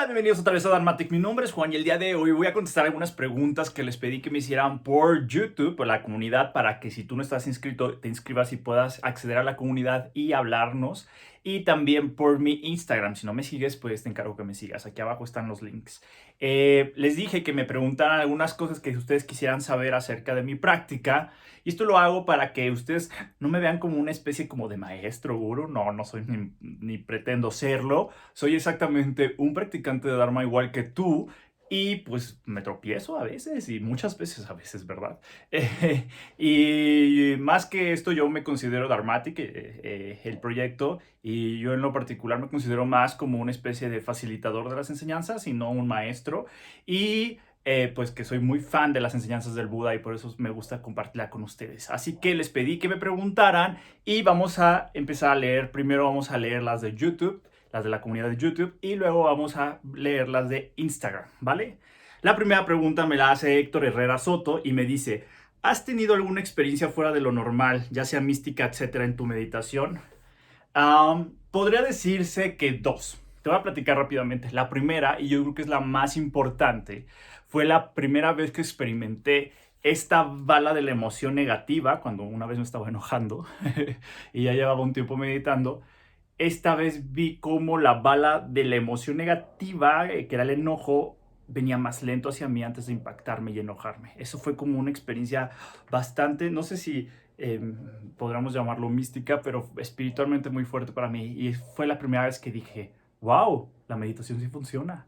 Bienvenidos otra vez a Dharmatic. Mi nombre es Juan y el día de hoy voy a contestar algunas preguntas que les pedí que me hicieran por YouTube, por la comunidad, para que si tú no estás inscrito, te inscribas y puedas acceder a la comunidad y hablarnos. Y también por mi Instagram. Si no me sigues, pues te encargo que me sigas. Aquí abajo están los links. Les dije que me preguntaran algunas cosas que ustedes quisieran saber acerca de mi práctica. Y esto lo hago para que ustedes no me vean como una especie como de maestro guru. No, no soy ni pretendo serlo. Soy exactamente un practicante de Dharma igual que tú y pues me tropiezo a veces y muchas veces a veces, ¿verdad? Y más que esto yo me considero Dharmatic, el proyecto, y yo en lo particular me considero más como una especie de facilitador de las enseñanzas y no un maestro. Y pues que soy muy fan de las enseñanzas del Buda y por eso me gusta compartirla con ustedes. Así que les pedí que me preguntaran y vamos a empezar a leer. Primero vamos a leer las de YouTube, las de la comunidad de YouTube, y luego vamos a leer las de Instagram, ¿vale? La primera pregunta me la hace Héctor Herrera Soto y me dice: ¿has tenido alguna experiencia fuera de lo normal, ya sea mística, etcétera, en tu meditación? Podría decirse que dos. Te voy a platicar rápidamente. La primera, y yo creo que es la más importante, fue la primera vez que experimenté esta bala de la emoción negativa, cuando una vez me estaba enojando y ya llevaba un tiempo meditando. Esta vez vi cómo la bala de la emoción negativa, que era el enojo, venía más lento hacia mí antes de impactarme y enojarme. Eso fue como una experiencia bastante, no sé si eh, podríamos llamarlo mística, pero espiritualmente muy fuerte para mí. Y fue la primera vez que dije, wow, la meditación sí funciona.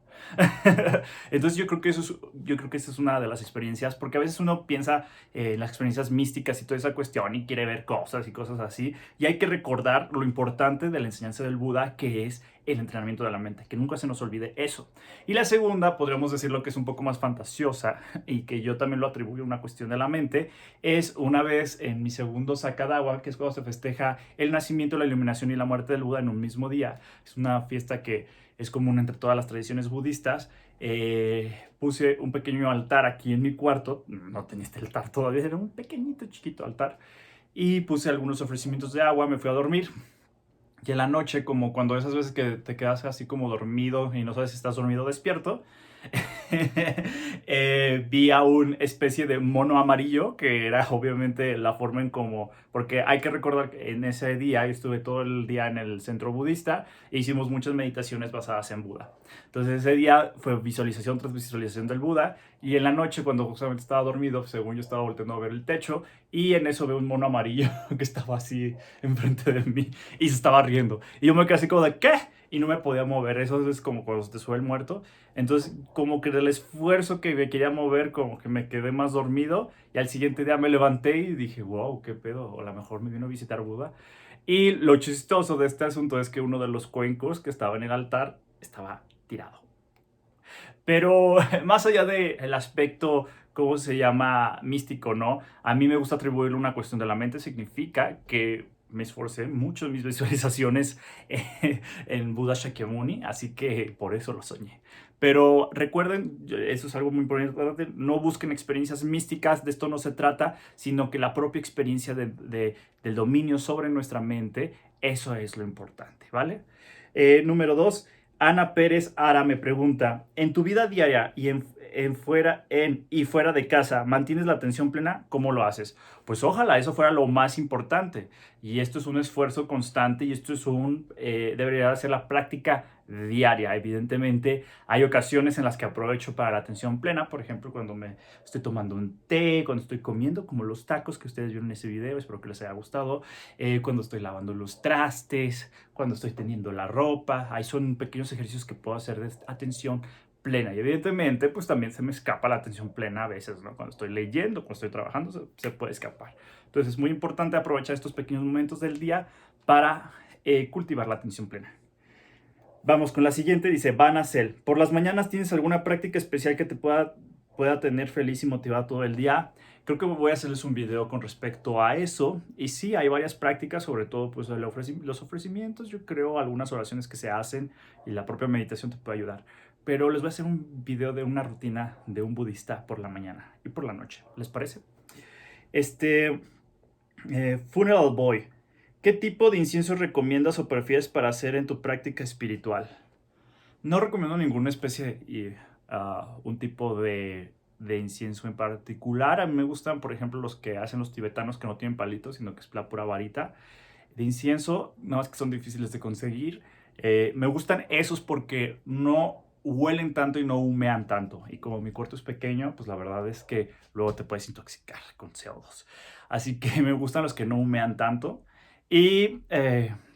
Entonces yo creo que esa es una de las experiencias, porque a veces uno piensa en las experiencias místicas y toda esa cuestión y quiere ver cosas y cosas así, y hay que recordar lo importante de la enseñanza del Buda, que es el entrenamiento de la mente, que nunca se nos olvide eso. Y la segunda, podríamos decir lo que es un poco más fantasiosa y que yo también lo atribuyo a una cuestión de la mente, es una vez en mi segundo Sakadawa, que es cuando se festeja el nacimiento, la iluminación y la muerte del Buda en un mismo día. Es una fiesta que es común entre todas las tradiciones budistas. Puse un pequeño altar aquí en mi cuarto, no tenía este altar todavía, era un pequeñito, chiquito altar, y puse algunos ofrecimientos de agua, me fui a dormir. Y en la noche, como cuando esas veces que te quedas así como dormido y no sabes si estás dormido o despierto, vi a una especie de mono amarillo, que era obviamente la forma en como, porque hay que recordar que en ese día estuve todo el día en el centro budista e hicimos muchas meditaciones basadas en Buda. Entonces ese día fue visualización tras visualización del Buda, y en la noche cuando justamente estaba dormido, según yo estaba volteando a ver el techo, y en eso veo un mono amarillo que estaba así enfrente de mí y se estaba riendo. Y yo me quedé así como de ¿qué? Y no me podía mover. Eso es como cuando te sube el muerto. Entonces, como que del esfuerzo que me quería mover, como que me quedé más dormido. Y al siguiente día me levanté y dije, wow, qué pedo. O a lo mejor me vino a visitar Buda. Y lo chistoso de este asunto es que uno de los cuencos que estaba en el altar estaba tirado. Pero más allá del aspecto, ¿cómo se llama? Místico, ¿no? A mí me gusta atribuirle una cuestión de la mente. Significa que me esforcé mucho en mis visualizaciones en Buda Shakyamuni, así que por eso lo soñé. Pero recuerden, eso es algo muy importante, no busquen experiencias místicas, de esto no se trata, sino que la propia experiencia del dominio sobre nuestra mente, eso es lo importante, ¿vale? Número dos, Ana Pérez Ara me pregunta: ¿en tu vida diaria y fuera de casa mantienes la atención plena? ¿Cómo lo haces? Pues ojalá eso fuera lo más importante. Y esto es un esfuerzo constante y esto es debería ser la práctica diaria. Evidentemente hay ocasiones en las que aprovecho para la atención plena, por ejemplo cuando me estoy tomando un té, cuando estoy comiendo, como los tacos que ustedes vieron en ese video, espero que les haya gustado, cuando estoy lavando los trastes, cuando estoy teniendo la ropa. Ahí son pequeños ejercicios que puedo hacer de atención plena. Y evidentemente, pues también se me escapa la atención plena a veces, ¿no? Cuando estoy leyendo, cuando estoy trabajando, se puede escapar. Entonces es muy importante aprovechar estos pequeños momentos del día para cultivar la atención plena. Vamos con la siguiente, dice Vanna Cell. ¿Por las mañanas tienes alguna práctica especial que te pueda tener feliz y motivado todo el día? Creo que voy a hacerles un video con respecto a eso. Y sí, hay varias prácticas, sobre todo pues los ofrecimientos, yo creo, algunas oraciones que se hacen, y la propia meditación te puede ayudar. Pero les voy a hacer un video de una rutina de un budista por la mañana y por la noche. ¿Les parece? Este, Funeral Boy. ¿Qué tipo de incienso recomiendas o prefieres para hacer en tu práctica espiritual? No recomiendo ninguna especie y un tipo de incienso en particular. A mí me gustan, por ejemplo, los que hacen los tibetanos que no tienen palitos, sino que es la pura varita de incienso, nada más que son difíciles de conseguir. Me gustan esos porque no huelen tanto y no humean tanto. Y como mi cuarto es pequeño, pues la verdad es que luego te puedes intoxicar con CO2. Así que me gustan los que no humean tanto. Y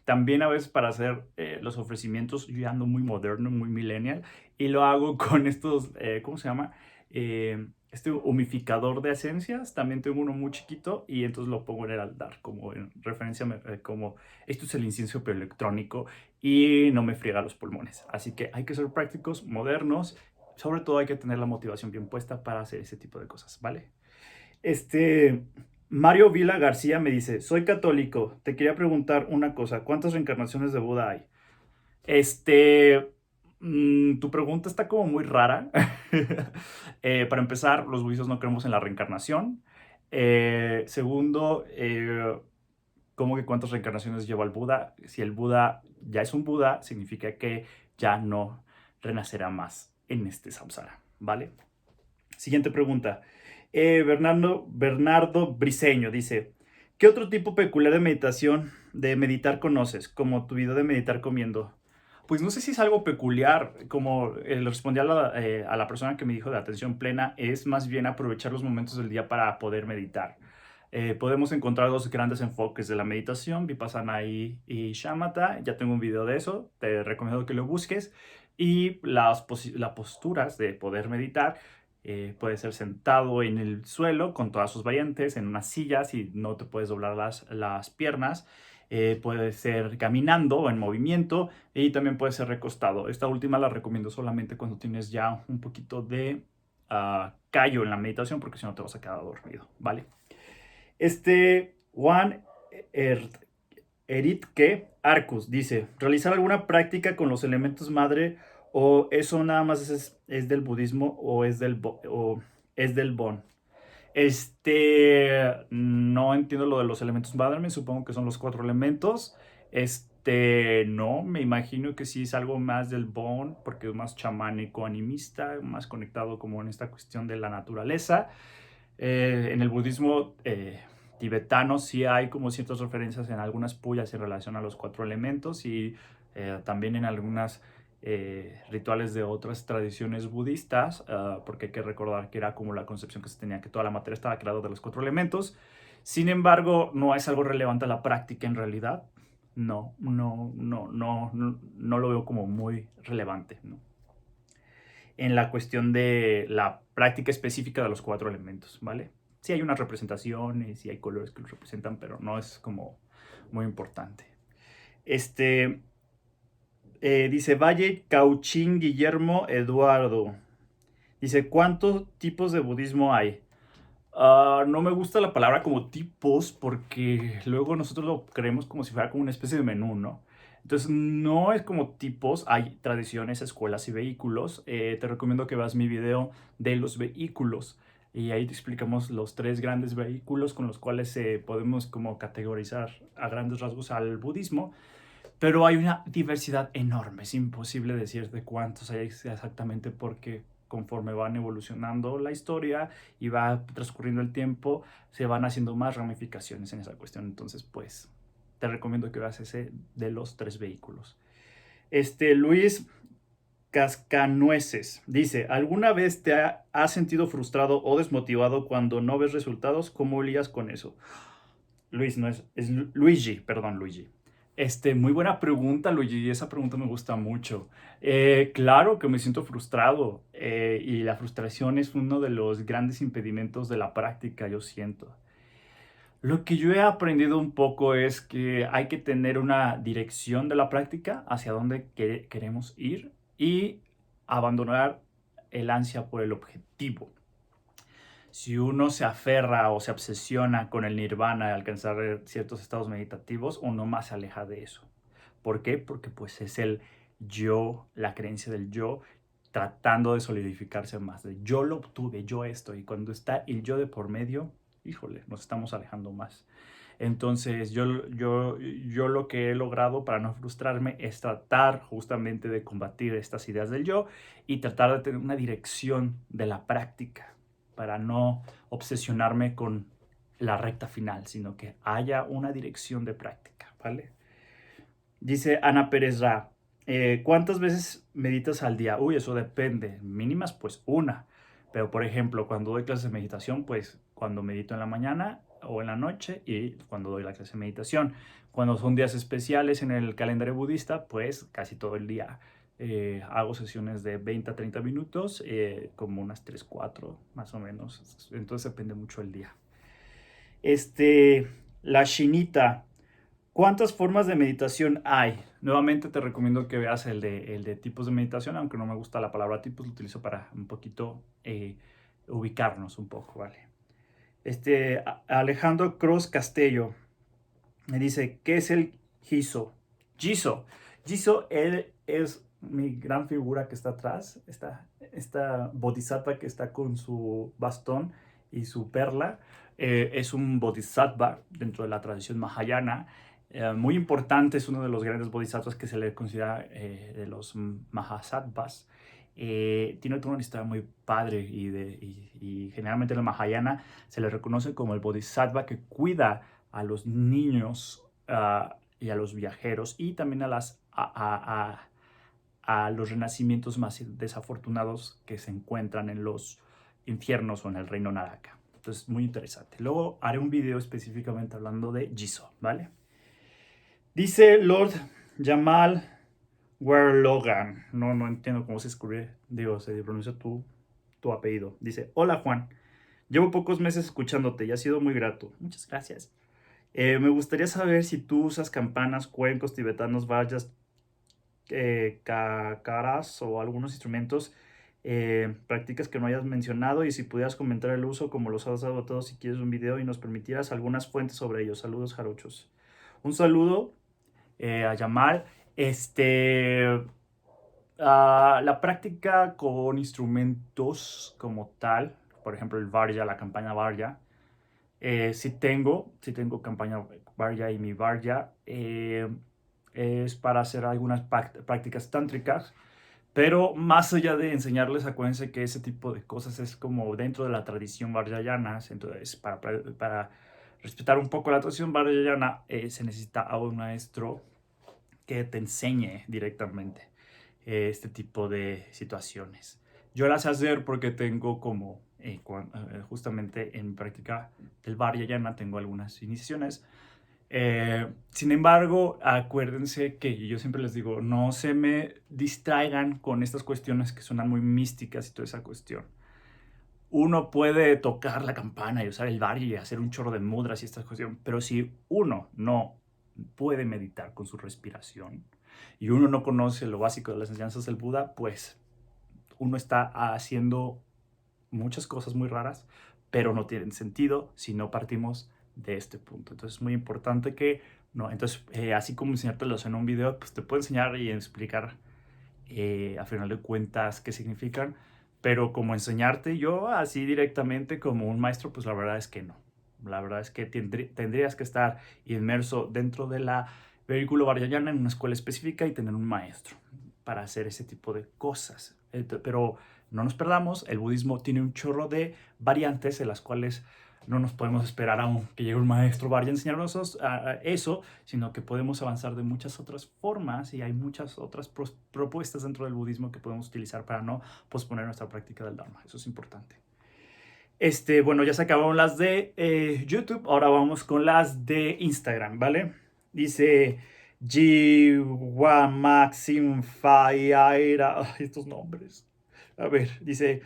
también a veces para hacer los ofrecimientos, yo ya ando muy moderno, muy millennial, y lo hago con estos, ¿cómo se llama? Este humificador de esencias, también tengo uno muy chiquito y entonces lo pongo en el altar como en referencia, como esto es el incienso pero electrónico y no me friega los pulmones. Así que hay que ser prácticos, modernos, sobre todo hay que tener la motivación bien puesta para hacer ese tipo de cosas, ¿vale? Este, Mario Vila García me dice, soy católico, te quería preguntar una cosa, ¿cuántas reencarnaciones de Buda hay? Este, Tu pregunta está como muy rara. Para empezar, los budistas no creemos en la reencarnación. Segundo, ¿cómo que cuántas reencarnaciones lleva el Buda? Si el Buda ya es un Buda, significa que ya no renacerá más en este samsara, ¿vale? Siguiente pregunta. Bernardo Briseño dice, ¿qué otro tipo peculiar de meditación, de meditar conoces? Como tu video de meditar comiendo. Pues no sé si es algo peculiar, como le respondí a la persona que me dijo de atención plena, es más bien aprovechar los momentos del día para poder meditar. Podemos encontrar dos grandes enfoques de la meditación, Vipassana y Shamatha. Ya tengo un video de eso, te recomiendo que lo busques. Y las posturas de poder meditar. Puede ser sentado en el suelo con todas sus variantes, en una silla si no te puedes doblar las piernas. Puede ser caminando o en movimiento y también puede ser recostado. Esta última la recomiendo solamente cuando tienes ya un poquito de callo en la meditación porque si no te vas a quedar dormido, ¿vale? Juan er, Eritke Arcus dice, ¿realizar alguna práctica con los elementos madre o eso nada más es del budismo o es del Bon? No entiendo lo de los elementos madre, me supongo que son los cuatro elementos. No, me imagino que sí es algo más del Bon, porque es más chamánico, animista, más conectado como en esta cuestión de la naturaleza. En el budismo tibetano sí hay como ciertas referencias en algunas puyas en relación a los cuatro elementos y también en algunas rituales de otras tradiciones budistas, porque hay que recordar que era como la concepción que se tenía, que toda la materia estaba creada de los cuatro elementos. Sin embargo, no es algo relevante a la práctica en realidad. No lo veo como muy relevante, ¿no? En la cuestión de la práctica específica de los cuatro elementos, ¿vale? Sí hay unas representaciones, sí hay colores que los representan, pero no es como muy importante. Dice Valle Cauchín Guillermo Eduardo. Dice, ¿cuántos tipos de budismo hay? No me gusta la palabra como tipos porque luego nosotros lo creemos como si fuera como una especie de menú, ¿no? Entonces no es como tipos, hay tradiciones, escuelas y vehículos. Te recomiendo que veas mi video de los vehículos y ahí te explicamos los tres grandes vehículos con los cuales podemos como categorizar a grandes rasgos al budismo. Pero hay una diversidad enorme, es imposible decir de cuántos hay exactamente porque conforme van evolucionando la historia y va transcurriendo el tiempo, se van haciendo más ramificaciones en esa cuestión. Entonces, pues, te recomiendo que veas ese de los tres vehículos. Luis Cascanueces dice, ¿alguna vez te has sentido frustrado o desmotivado cuando no ves resultados? ¿Cómo lidias con eso? Luis, no es Luigi, perdón, Luigi. Muy buena pregunta, Luigi, y esa pregunta me gusta mucho. Claro que me siento frustrado y la frustración es uno de los grandes impedimentos de la práctica, yo siento. Lo que yo he aprendido un poco es que hay que tener una dirección de la práctica hacia dónde queremos ir y abandonar el ansia por el objetivo. Si uno se aferra o se obsesiona con el nirvana, de alcanzar ciertos estados meditativos, uno más se aleja de eso. ¿Por qué? Porque pues es el yo, la creencia del yo, tratando de solidificarse más, de yo lo obtuve, yo esto, y cuando está el yo de por medio, híjole, nos estamos alejando más. Entonces, yo lo que he logrado para no frustrarme es tratar justamente de combatir estas ideas del yo y tratar de tener una dirección de la práctica para no obsesionarme con la recta final, sino que haya una dirección de práctica, ¿vale? Dice Ana Pérez Ra, ¿cuántas veces meditas al día? Uy, eso depende. Mínimas, pues una. Pero, por ejemplo, cuando doy clases de meditación, pues cuando medito en la mañana o en la noche y cuando doy la clase de meditación. Cuando son días especiales en el calendario budista, pues casi todo el día. Hago sesiones de 20 a 30 minutos, como unas 3 4 más o menos. Entonces depende mucho del día. La chinita. ¿Cuántas formas de meditación hay? Nuevamente te recomiendo que veas el de tipos de meditación, aunque no me gusta la palabra tipos, lo utilizo para un poquito ubicarnos un poco, ¿vale? Alejandro Cruz Castello me dice, ¿qué es el Jiso? Jiso. Jiso, él es mi gran figura que está atrás, esta bodhisattva que está con su bastón y su perla. Es un bodhisattva dentro de la tradición mahayana. Muy importante, es uno de los grandes bodhisattvas que se le considera de los mahasattvas. Tiene toda una historia muy padre y generalmente en la Mahayana se le reconoce como el bodhisattva que cuida a los niños y a los viajeros y también a los renacimientos más desafortunados que se encuentran en los infiernos o en el reino Naraka. Entonces, muy interesante. Luego haré un video específicamente hablando de Jisoo, ¿vale? Dice Lord Jamal Werlogan. No entiendo cómo se escribe, digo, se pronuncia tu apellido. Dice, hola Juan, llevo pocos meses escuchándote y ha sido muy grato. Muchas gracias. Me gustaría saber si tú usas campanas, cuencos tibetanos, vallas, cacaras o algunos instrumentos, prácticas que no hayas mencionado y si pudieras comentar el uso como los has dado todos si quieres un video y nos permitieras algunas fuentes sobre ellos. Saludos jarochos. Un saludo a Yamal. La práctica con instrumentos como tal, por ejemplo el Varya, la campaña Varya, sí tengo campaña Varya y mi Varya es para hacer algunas prácticas tántricas, pero más allá de enseñarles, acuérdense que ese tipo de cosas es como dentro de la tradición varyayana, entonces para respetar un poco la tradición varyayana se necesita a un maestro que te enseñe directamente este tipo de situaciones. Yo las sé hacer porque tengo como, justamente en mi práctica del Varyayana tengo algunas iniciaciones. Sin embargo, acuérdense que yo siempre les digo, no se me distraigan con estas cuestiones que suenan muy místicas y toda esa cuestión. Uno puede tocar la campana y usar el Varya y hacer un chorro de mudras y esta cuestión, pero si uno no puede meditar con su respiración y uno no conoce lo básico de las enseñanzas del Buda, pues uno está haciendo muchas cosas muy raras, pero no tienen sentido si no partimos de este punto. Entonces es muy importante que, no, entonces así como enseñártelos en un video, pues te puedo enseñar y explicar a final de cuentas qué significan, pero como enseñarte yo así directamente como un maestro, pues la verdad es que no. La verdad es que tendrías que estar inmerso dentro de la vehículo varyayana en una escuela específica y tener un maestro para hacer ese tipo de cosas. Pero no nos perdamos, el budismo tiene un chorro de variantes en las cuales no nos podemos esperar a que llegue un maestro vaya a enseñarnos eso, sino que podemos avanzar de muchas otras formas y hay muchas otras propuestas dentro del budismo que podemos utilizar para no posponer nuestra práctica del Dharma. Eso es importante. Bueno, ya se acabaron las de YouTube, ahora vamos con las de Instagram, ¿vale? Dice Jiwa Maxim Fayaira. Estos nombres. A ver, dice,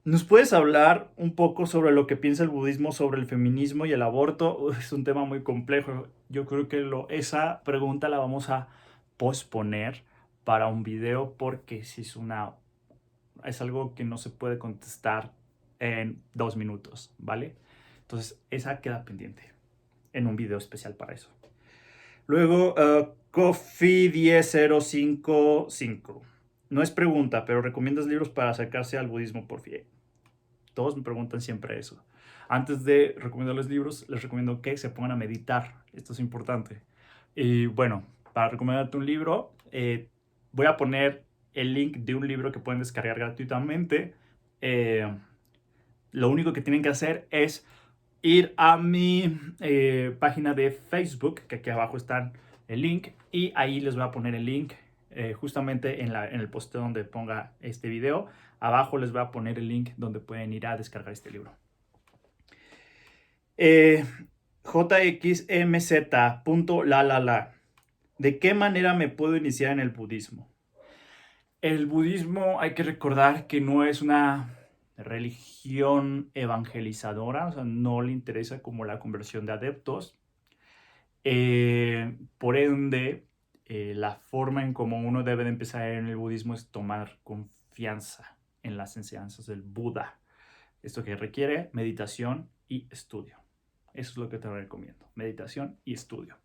¿nos puedes hablar un poco sobre lo que piensa el budismo sobre el feminismo y el aborto? Es un tema muy complejo. Yo creo que esa pregunta la vamos a posponer para un video porque si es algo que no se puede contestar en 2 minutos, ¿vale? Entonces, esa queda pendiente en un video especial para eso. Luego, Coffee 10055. No es pregunta, pero ¿recomiendas libros para acercarse al budismo por fin? Todos me preguntan siempre eso. Antes de recomendarles libros, les recomiendo que se pongan a meditar. Esto es importante. Y bueno, para recomendarte un libro, voy a poner el link de un libro que pueden descargar gratuitamente. Lo único que tienen que hacer es ir a mi página de Facebook, que aquí abajo está el link, y ahí les voy a poner el link justamente en el post donde ponga este video. Abajo les voy a poner el link donde pueden ir a descargar este libro. JXMZ.la. ¿De qué manera me puedo iniciar en el budismo? El budismo, hay que recordar que no es una religión evangelizadora, o sea, no le interesa como la conversión de adeptos. Por ende, la forma en cómo uno debe de empezar en el budismo es tomar confianza en las enseñanzas del Buda. Esto que requiere meditación y estudio. Eso es lo que te recomiendo, meditación y estudio.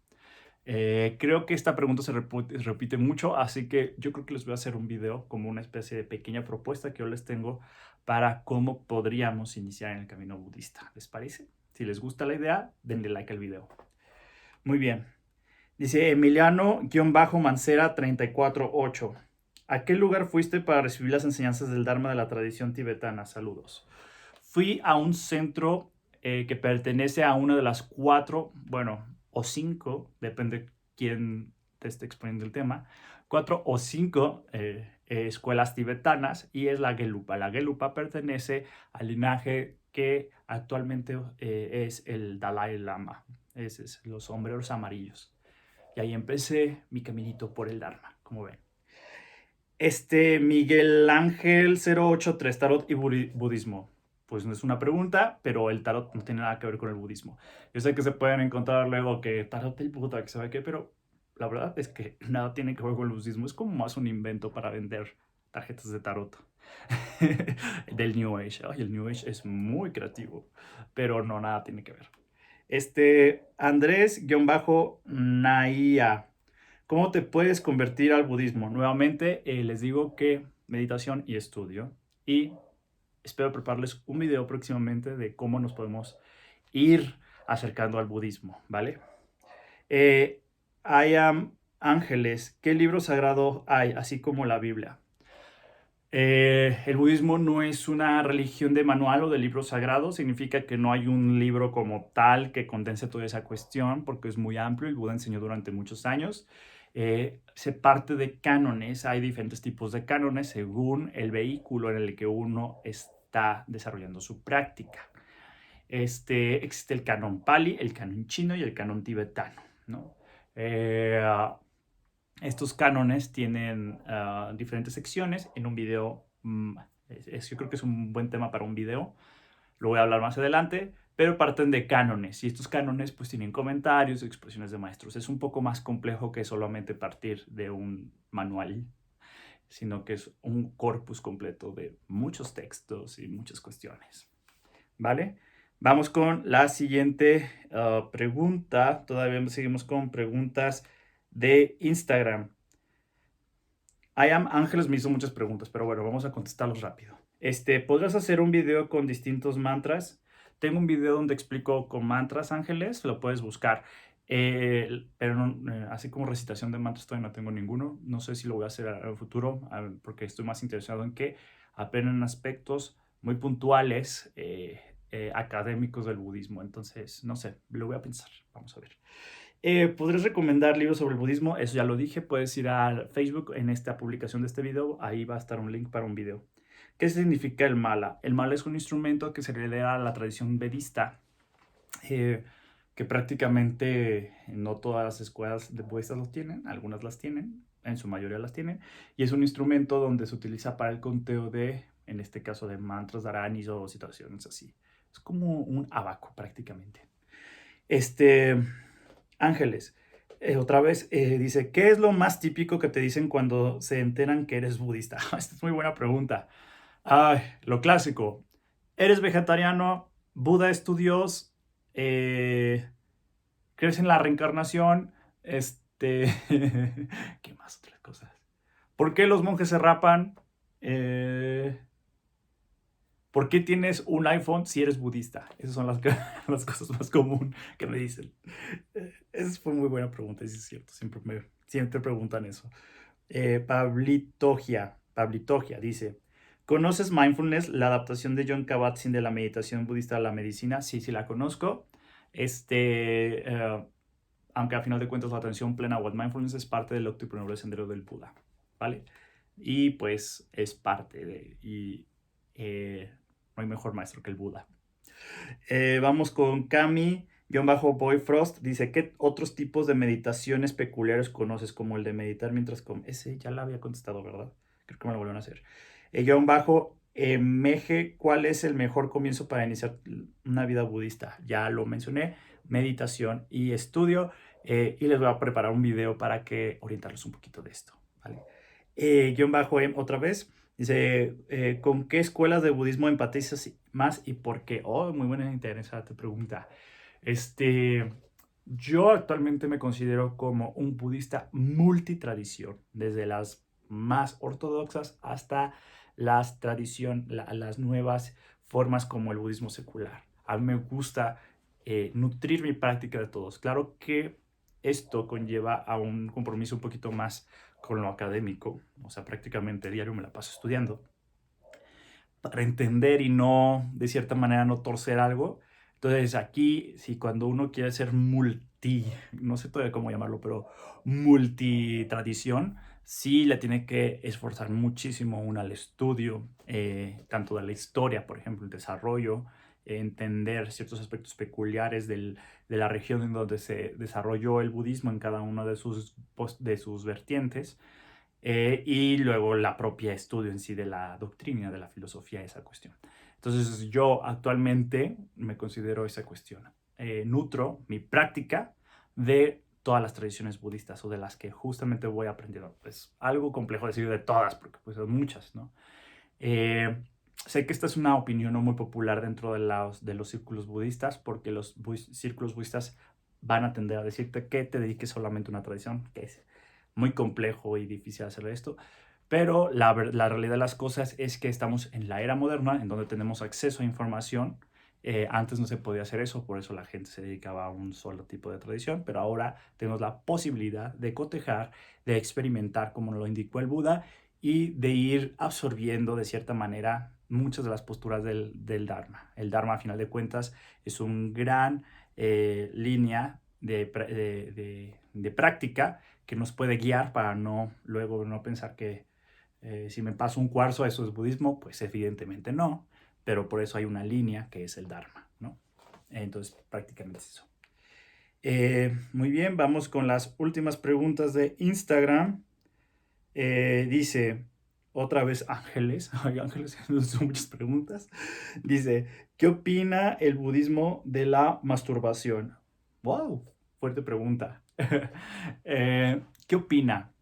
Creo que esta pregunta se repite mucho, así que yo creo que les voy a hacer un video como una especie de pequeña propuesta que yo les tengo para cómo podríamos iniciar en el camino budista. ¿Les parece? Si les gusta la idea, denle like al video. Muy bien. Dice Emiliano-Mancera 348. ¿A qué lugar fuiste para recibir las enseñanzas del Dharma de la tradición tibetana? Saludos. Fui a un centro que pertenece a una de las 4, bueno, o 5, depende quién te esté exponiendo el tema, 4 o 5 escuelas tibetanas, y es la Gelupa. La Gelupa pertenece al linaje que actualmente es el Dalai Lama. Ese es los sombreros amarillos. Y ahí empecé mi caminito por el Dharma, como ven. Miguel Ángel 083, tarot y budismo. Pues no es una pregunta, pero el tarot no tiene nada que ver con el budismo. Yo sé que se pueden encontrar luego que tarot del Buda, que sabe qué, pero la verdad es que nada tiene que ver con el budismo. Es como más un invento para vender tarjetas de tarot del New Age. Ay, el New Age es muy creativo, pero no, nada tiene que ver. Andrés-Naia. ¿Cómo te puedes convertir al budismo? Nuevamente, les digo que meditación y estudio. Y espero prepararles un video próximamente de cómo nos podemos ir acercando al budismo, ¿vale? I am Ángeles. ¿Qué libro sagrado hay, así como la Biblia? El budismo no es una religión de manual o de libro sagrado. Significa que no hay un libro como tal que condense toda esa cuestión, porque es muy amplio. El Buda enseñó durante muchos años. Se parte de cánones. Hay diferentes tipos de cánones según el vehículo en el que uno está desarrollando su práctica. Existe el canon Pali, el canon chino y el canon tibetano, ¿no? Estos cánones tienen diferentes secciones en un video. Yo creo que es un buen tema para un video. Lo voy a hablar más adelante, pero parten de cánones. Y estos cánones pues tienen comentarios, expresiones de maestros. Es un poco más complejo que solamente partir de un manual, sino que es un corpus completo de muchos textos y muchas cuestiones. ¿Vale? Vamos con la siguiente pregunta. Todavía seguimos con preguntas de Instagram. I am Ángeles me hizo muchas preguntas, pero bueno, vamos a contestarlos rápido. ¿Podrás hacer un video con distintos mantras? Tengo un video donde explico con mantras, Ángeles, lo puedes buscar. Pero no, así como recitación de mantras todavía no tengo ninguno. No sé si lo voy a hacer en el futuro, porque estoy más interesado en que aprendan aspectos muy puntuales académicos del budismo. Entonces, no sé, lo voy a pensar. Vamos a ver. ¿Podrías recomendar libros sobre el budismo? Eso ya lo dije. Puedes ir a Facebook en esta publicación de este video. Ahí va a estar un link para un video. ¿Qué significa el mala? El mala es un instrumento que se heredera a la tradición vedista, que prácticamente no todas las escuelas de budistas lo tienen. Algunas las tienen, en su mayoría las tienen. Y es un instrumento donde se utiliza para el conteo de, en este caso, de mantras, dharanis o situaciones así. Es como un abaco prácticamente. Ángeles, otra vez dice, ¿qué es lo más típico que te dicen cuando se enteran que eres budista? Esta es muy buena pregunta. Ay, lo clásico. ¿Eres vegetariano? ¿Buda es tu Dios? ¿Crees en la reencarnación? ¿Qué más otras cosas? ¿Por qué los monjes se rapan? ¿Por qué tienes un iPhone si eres budista? Esas son las cosas más comunes que me dicen. Esa fue muy buena pregunta, y sí es cierto. Siempre preguntan eso. Pablitogia dice, ¿conoces Mindfulness, la adaptación de John Kabat-Zinn de la meditación budista a la medicina? Sí, sí la conozco. Aunque a final de cuentas la atención plena o el mindfulness es parte del octuple sendero del Buda, ¿vale? Y pues es parte no hay mejor maestro que el Buda. Vamos con Cami-Boyfrost. Dice, ¿qué otros tipos de meditaciones peculiares conoces? Como el de meditar mientras comes. Ese ya la había contestado, ¿verdad? Creo que me lo volvieron a hacer. Meje, ¿cuál es el mejor comienzo para iniciar una vida budista? Ya lo mencioné, meditación y estudio. Y les voy a preparar un video para que orientarlos un poquito de esto, ¿vale? Otra vez. Dice, ¿con qué escuelas de budismo empatizas más y por qué? Oh, muy buena, interesante pregunta. Yo actualmente me considero como un budista multitradición, desde las más ortodoxas hasta las nuevas formas como el budismo secular. A mí me gusta nutrir mi práctica de todos. Claro que esto conlleva a un compromiso un poquito más con lo académico, o sea, prácticamente diario me la paso estudiando para entender y no, de cierta manera, no torcer algo. Entonces aquí, si cuando uno quiere ser no sé todavía cómo llamarlo, pero multitradición, sí le tiene que esforzar muchísimo uno al estudio, tanto de la historia, por ejemplo, el desarrollo, entender ciertos aspectos peculiares de la región en donde se desarrolló el budismo en cada una de sus vertientes. Y luego la propia estudio en sí de la doctrina, de la filosofía, esa cuestión. Entonces yo actualmente me considero esa cuestión. Nutro mi práctica de todas las tradiciones budistas o de las que justamente voy aprendiendo. Es algo complejo decir de todas porque pues son muchas, ¿no? Sé que esta es una opinión no muy popular dentro de los círculos budistas porque los círculos budistas van a tender a decirte que te dediques solamente a una tradición, que es muy complejo y difícil hacer esto, pero la realidad de las cosas es que estamos en la era moderna en donde tenemos acceso a información. Antes no se podía hacer eso, por eso la gente se dedicaba a un solo tipo de tradición, pero ahora tenemos la posibilidad de cotejar, de experimentar como lo indicó el Buda y de ir absorbiendo de cierta manera muchas de las posturas del Dharma. El Dharma, a final de cuentas, es un gran línea de práctica que nos puede guiar para luego no pensar que si me paso un cuarzo eso es budismo, pues evidentemente no, pero por eso hay una línea que es el Dharma, ¿no? Entonces prácticamente es eso. Muy bien, vamos con las últimas preguntas de Instagram. Dice, otra vez Ángeles, ay Ángeles, son muchas preguntas. Dice, ¿qué opina el budismo de la masturbación? ¡Wow! Fuerte pregunta. ¿Qué opina?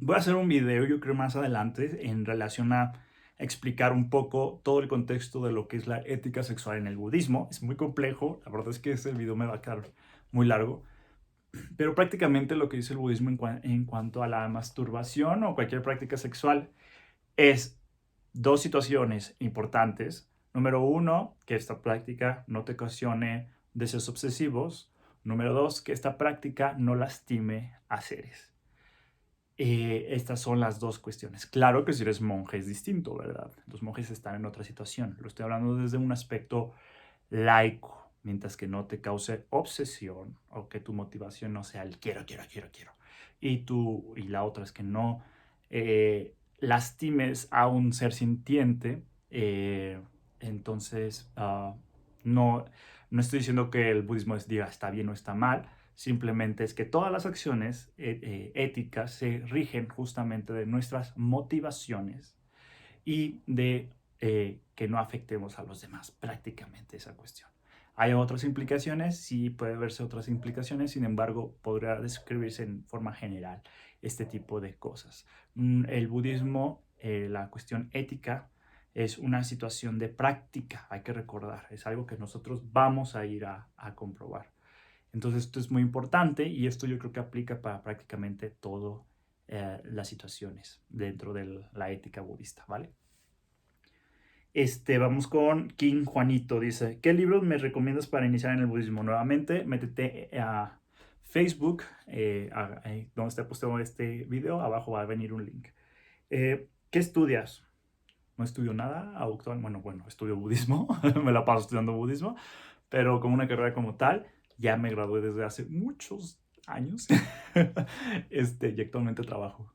Voy a hacer un video, yo creo, más adelante en relación a explicar un poco todo el contexto de lo que es la ética sexual en el budismo. Es muy complejo, la verdad es que ese video me va a quedar muy largo, pero prácticamente lo que dice el budismo en cuanto a la masturbación o cualquier práctica sexual es dos situaciones importantes. Número uno, que esta práctica no te ocasione deseos obsesivos. Número dos, que esta práctica no lastime a seres. Estas son las dos cuestiones. Claro que si eres monje es distinto, ¿verdad? Los monjes están en otra situación. Lo estoy hablando desde un aspecto laico, mientras que no te cause obsesión o que tu motivación no sea el quiero, quiero, quiero, quiero. Y la otra es que no lastimes a un ser sintiente. Entonces, no, no estoy diciendo que el budismo diga está bien o está mal, simplemente es que todas las acciones éticas se rigen justamente de nuestras motivaciones y de que no afectemos a los demás, prácticamente esa cuestión. Hay otras implicaciones, sí puede verse otras implicaciones, sin embargo, podría describirse en forma general este tipo de cosas. El budismo, la cuestión ética, es una situación de práctica, hay que recordar, es algo que nosotros vamos a ir a comprobar. Entonces esto es muy importante y esto yo creo que aplica para prácticamente todas las situaciones dentro de la ética budista, ¿vale? Vamos con King Juanito. Dice, ¿qué libros me recomiendas para iniciar en el budismo? Nuevamente, métete a Facebook, donde está postado este video. Abajo va a venir un link. ¿Qué estudias? No estudio nada actual. Bueno, estudio budismo. Me la paso estudiando budismo. Pero como una carrera como tal, ya me gradué desde hace muchos años. Y actualmente trabajo.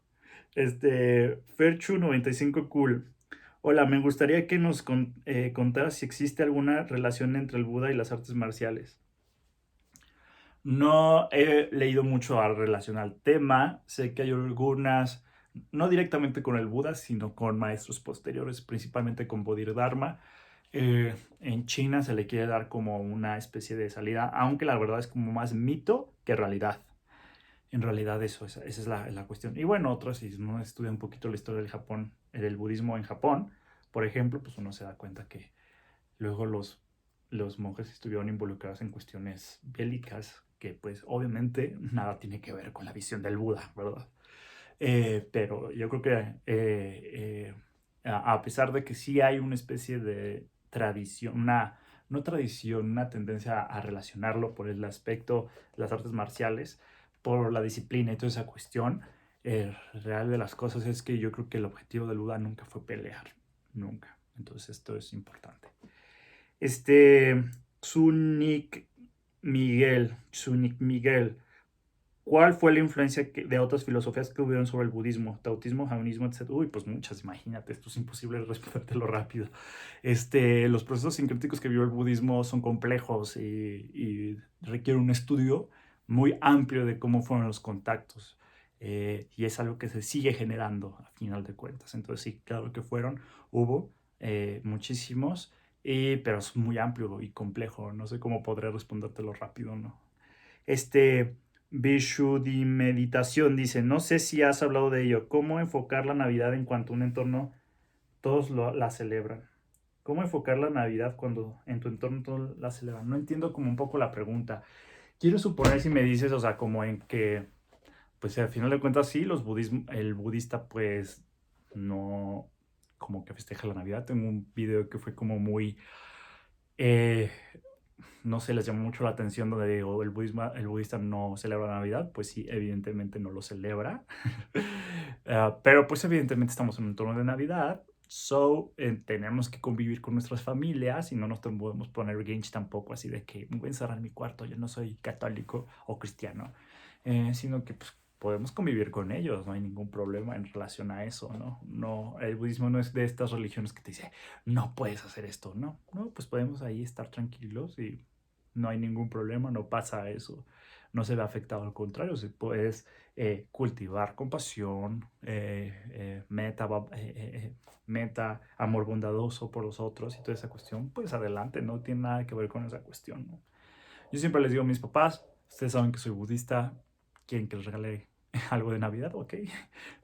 Ferchu95 Cool. Hola, me gustaría que nos contaras si existe alguna relación entre el Buda y las artes marciales. No he leído mucho a relación al tema. Sé que hay algunas, no directamente con el Buda, sino con maestros posteriores, principalmente con Bodhidharma. En China se le quiere dar como una especie de salida, aunque la verdad es como más mito que realidad. En realidad esa es la cuestión. Y bueno, otros, si uno estudia un poquito la historia del Japón, del budismo en Japón, por ejemplo, pues uno se da cuenta que luego los monjes estuvieron involucrados en cuestiones bélicas que pues obviamente nada tiene que ver con la visión del Buda, ¿verdad? Pero yo creo que a pesar de que sí hay una especie de tradición, no tradición, una tendencia a relacionarlo por el aspecto de las artes marciales, por la disciplina y toda esa cuestión, real de las cosas es que yo creo que el objetivo del Buda nunca fue pelear, nunca. Entonces esto es importante. Zunic Miguel, ¿cuál fue la influencia de otras filosofías que hubieron sobre el budismo, tautismo, jainismo, etcétera? Uy, pues muchas, imagínate, esto es imposible respondértelo rápido. Los procesos sincréticos que vivió el budismo son complejos y requieren un estudio muy amplio de cómo fueron los contactos. Y es algo que se sigue generando a final de cuentas. Entonces sí, claro que hubo muchísimos, pero es muy amplio y complejo. No sé cómo podré respondértelo rápido, ¿no? Vishuddhi Meditación dice, no sé si has hablado de ello, ¿cómo enfocar la Navidad en cuanto a un entorno todos la celebran? ¿Cómo enfocar la Navidad cuando en tu entorno todos la celebran? No entiendo como un poco la pregunta. Quiero suponer si me dices, o sea, como en que, pues al final de cuentas sí, el budista pues no como que festeja la Navidad. Tengo un video que fue como muy... eh, no sé, les llamó mucho la atención donde digo, el budista no celebra la Navidad, pues sí, evidentemente no lo celebra. Pero pues evidentemente estamos en un entorno de Navidad, tenemos que convivir con nuestras familias y no nos podemos poner Grinch tampoco, así de que me voy a encerrar en mi cuarto, yo no soy católico o cristiano, sino que pues podemos convivir con ellos, no hay ningún problema en relación a eso, ¿no? No, el budismo no es de estas religiones que te dice, no puedes hacer esto, no, pues podemos ahí estar tranquilos y no hay ningún problema, no pasa eso, no se ve afectado, al contrario, se puedes cultivar compasión, meta, amor bondadoso por los otros y toda esa cuestión, pues adelante, no tiene nada que ver con esa cuestión, ¿no? Yo siempre les digo a mis papás, ustedes saben que soy budista, quieren que les regale algo de Navidad, ok,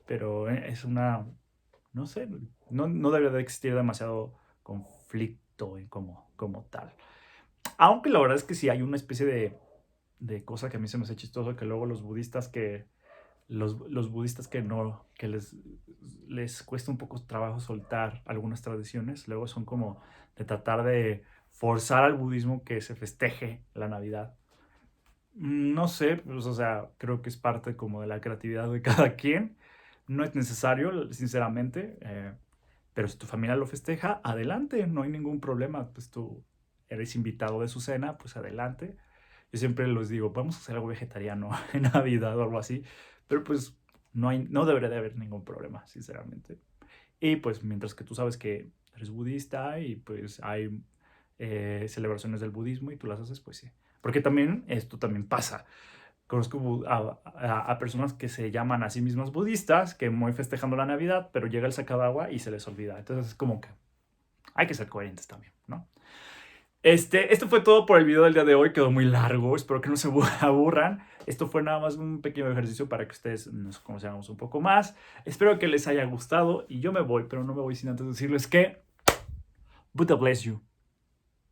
pero es no sé, no debería de existir demasiado conflicto como tal. Aunque la verdad es que sí hay una especie de cosa que a mí se me hace chistoso, que luego los budistas que no, que les cuesta un poco trabajo soltar algunas tradiciones, luego son como de tratar de forzar al budismo que se festeje la Navidad. No sé, pues, o sea, creo que es parte como de la creatividad de cada quien. No es necesario, sinceramente, pero si tu familia lo festeja, adelante, no hay ningún problema. Pues tú eres invitado de su cena, pues adelante. Yo siempre les digo, vamos a hacer algo vegetariano en Navidad o algo así, pero pues no debería de haber ningún problema, sinceramente. Y pues mientras que tú sabes que eres budista y pues hay celebraciones del budismo y tú las haces, pues sí. Porque también esto también pasa. Conozco a personas que se llaman a sí mismas budistas, que muy festejando la Navidad, pero llega el Sacadagua y se les olvida. Entonces es como que hay que ser coherentes también, ¿no? Esto fue todo por el video del día de hoy, quedó muy largo, espero que no se aburran. Esto fue nada más un pequeño ejercicio para que ustedes nos conozcamos un poco más. Espero que les haya gustado y yo me voy, pero no me voy sin antes decirles que Buddha bless you.